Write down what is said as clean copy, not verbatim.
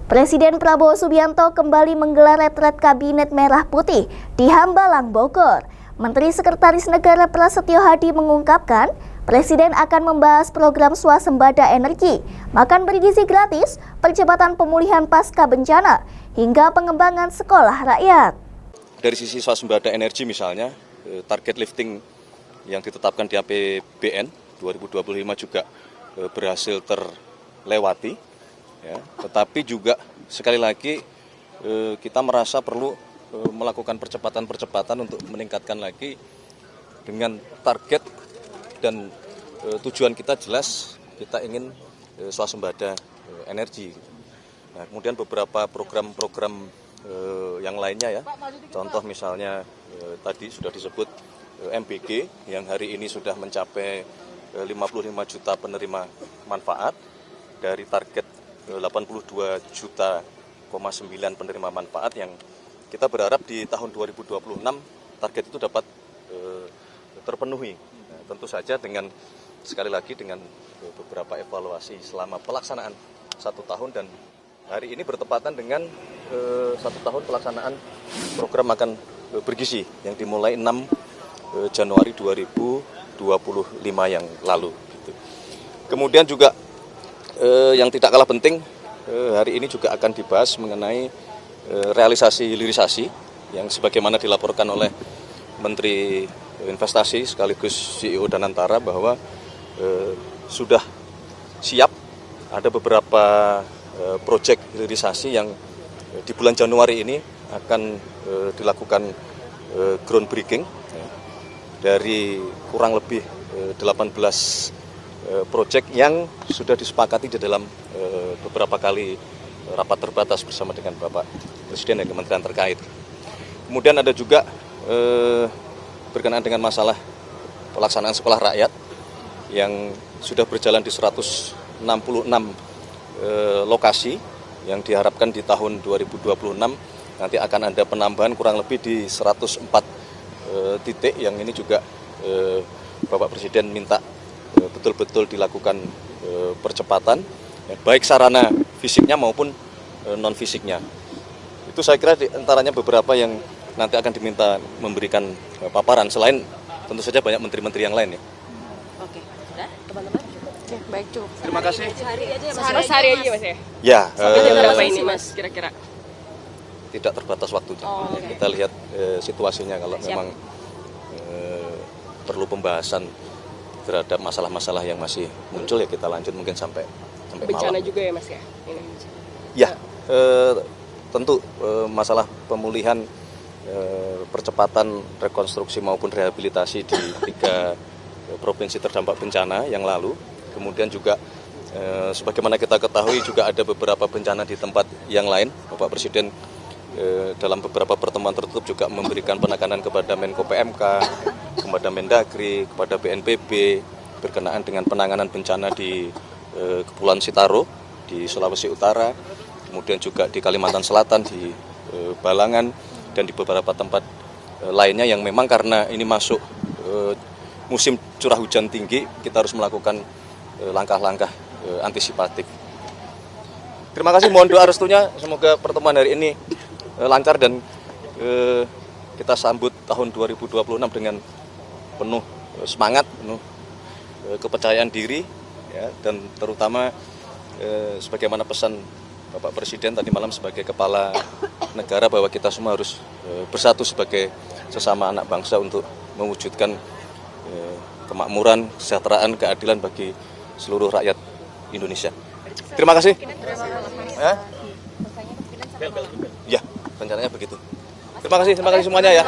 Presiden Prabowo Subianto kembali menggelar retret Kabinet Merah Putih di Hambalang, Bogor. Menteri Sekretaris Negara Prasetyo Hadi mengungkapkan, Presiden akan membahas program swasembada energi, makan bergizi gratis, percepatan pemulihan pasca bencana, hingga pengembangan sekolah rakyat. Dari sisi swasembada energi misalnya, target lifting yang ditetapkan di APBN 2025 juga berhasil terlewati. Ya, tetapi juga sekali lagi kita merasa perlu melakukan percepatan untuk meningkatkan lagi dengan target dan tujuan kita jelas, kita ingin swasembada energi. Nah, kemudian beberapa program-program yang lainnya ya, contoh misalnya tadi sudah disebut MBG yang hari ini sudah mencapai 55 juta penerima manfaat dari target 82,9 juta penerima manfaat yang kita berharap di tahun 2026 target itu dapat terpenuhi. Nah, tentu saja dengan sekali lagi dengan beberapa evaluasi selama pelaksanaan 1 tahun dan hari ini bertepatan dengan 1 tahun pelaksanaan program makan bergizi yang dimulai 6 Januari 2025 yang lalu. Gitu. Kemudian juga yang tidak kalah penting, hari ini juga akan dibahas mengenai realisasi hilirisasi yang sebagaimana dilaporkan oleh Menteri Investasi sekaligus CEO Danantara bahwa sudah siap ada beberapa proyek hilirisasi yang di bulan Januari ini akan dilakukan groundbreaking dari kurang lebih 18 proyek yang sudah disepakati di dalam beberapa kali rapat terbatas bersama dengan Bapak Presiden dan Kementerian terkait. Kemudian ada juga berkenaan dengan masalah pelaksanaan sekolah rakyat yang sudah berjalan di 166 lokasi yang diharapkan di tahun 2026 nanti akan ada penambahan kurang lebih di 104 titik yang ini juga Bapak Presiden minta betul-betul dilakukan percepatan, ya, baik sarana fisiknya maupun non fisiknya. Itu saya kira antaranya beberapa yang nanti akan diminta memberikan paparan. Selain tentu saja banyak menteri-menteri yang lain ya. Oke, sudah teman-teman? Oke, baik cukup. Terima kasih. Sehari aja ya mas. Sehari aja mas ya? Ya. Sampai jam berapa ini mas kira-kira? Tidak terbatas waktunya. Oh, okay. Kita lihat situasinya kalau memang perlu pembahasan terhadap masalah-masalah yang masih muncul ya kita lanjut mungkin sampai bencana malam. Juga ya mas ya? Ini. Ya, tentu masalah pemulihan, percepatan rekonstruksi maupun rehabilitasi di 3 provinsi terdampak bencana yang lalu. Kemudian juga sebagaimana kita ketahui juga ada beberapa bencana di tempat yang lain. Bapak Presiden dalam beberapa pertemuan tertutup juga memberikan penekanan kepada Menko PMK, kepada Mendagri, kepada BNPB berkenaan dengan penanganan bencana di Kepulauan Sitaro di Sulawesi Utara, kemudian juga di Kalimantan Selatan, di Balangan, dan di beberapa tempat lainnya yang memang karena ini masuk musim curah hujan tinggi, kita harus melakukan langkah-langkah antisipatif. Terima kasih, mohon doa restunya, semoga pertemuan hari ini lancar dan kita sambut tahun 2026 dengan penuh semangat, penuh kepercayaan diri, ya, dan terutama sebagaimana pesan Bapak Presiden tadi malam sebagai kepala negara bahwa kita semua harus bersatu sebagai sesama anak bangsa untuk mewujudkan kemakmuran, kesejahteraan, keadilan bagi seluruh rakyat Indonesia. Terima kasih. Ya, rencananya begitu. Terima kasih semuanya ya.